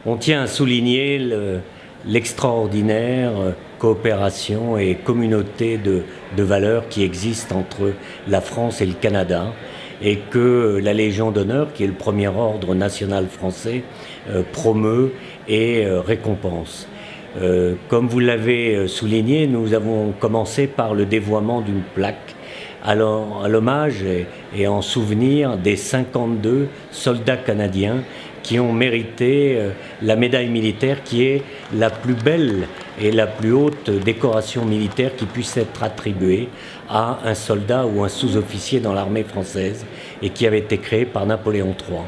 On tient à souligner l'extraordinaire coopération et communauté de valeurs qui existent entre la France et le Canada, et que la Légion d'honneur, qui est le premier ordre national français, promeut et récompense. Comme vous l'avez souligné, nous avons commencé par le dévoiement d'une plaque à l'hommage et en souvenir des 52 soldats canadiens qui ont mérité la médaille militaire, qui est la plus belle et la plus haute décoration militaire qui puisse être attribuée à un soldat ou un sous-officier dans l'armée française et qui avait été créée par Napoléon III.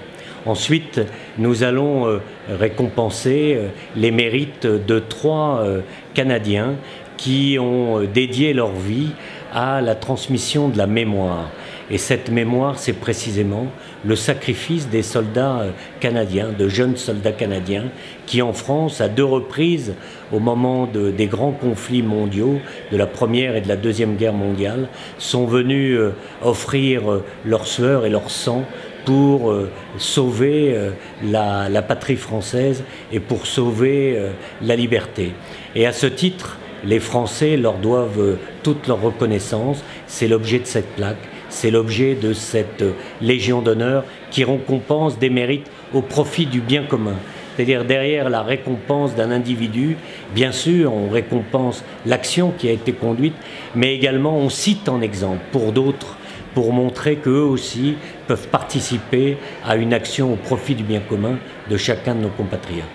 Ensuite, nous allons récompenser les mérites de 3 Canadiens qui ont dédié leur vie à la transmission de la mémoire. Et cette mémoire, c'est précisément le sacrifice des soldats canadiens, de jeunes soldats canadiens, qui en France, à 2 reprises, au moment des grands conflits mondiaux, de la Première et de la Deuxième Guerre mondiale, sont venus offrir leur sueur et leur sang pour sauver la patrie française et pour sauver la liberté. Et à ce titre, les Français leur doivent toute leur reconnaissance. C'est l'objet de cette plaque, c'est l'objet de cette Légion d'honneur qui récompense des mérites au profit du bien commun. C'est-à-dire derrière la récompense d'un individu, bien sûr, on récompense l'action qui a été conduite, mais également on cite en exemple pour d'autres, pour montrer qu'eux aussi peuvent participer à une action au profit du bien commun de chacun de nos compatriotes.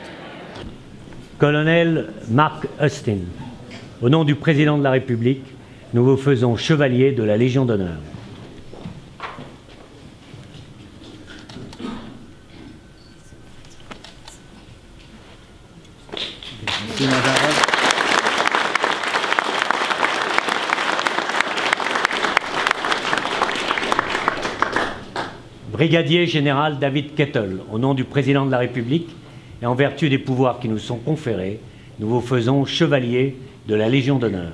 Colonel Mark Austin, au nom du Président de la République, nous vous faisons chevalier de la Légion d'honneur. Brigadier général David Kettle, au nom du Président de la République et en vertu des pouvoirs qui nous sont conférés, nous vous faisons chevalier de la Légion d'honneur.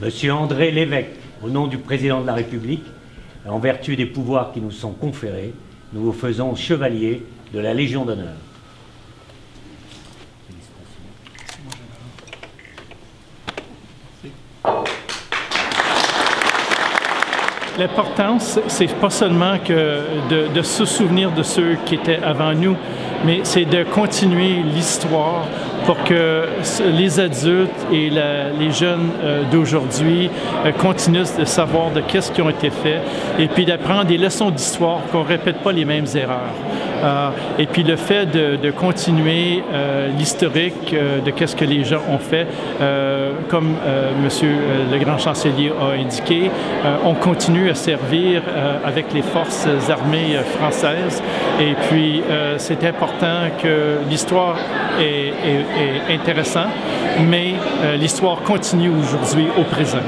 Monsieur André Lévesque, au nom du Président de la République et en vertu des pouvoirs qui nous sont conférés, nous vous faisons chevalier de la Légion d'honneur. L'importance, c'est pas seulement que de se souvenir de ceux qui étaient avant nous, mais c'est de continuer l'histoire pour que les adultes et les jeunes d'aujourd'hui continuent de savoir de qu'est-ce qui a été fait et puis d'apprendre des leçons d'histoire, qu'on ne répète pas les mêmes erreurs. Et puis le fait de continuer l'historique de qu'est-ce que les gens ont fait, comme Monsieur le grand chancelier a indiqué, on continue à servir avec les forces armées françaises. Et puis c'est important que l'histoire est intéressante, mais l'histoire continue aujourd'hui au présent.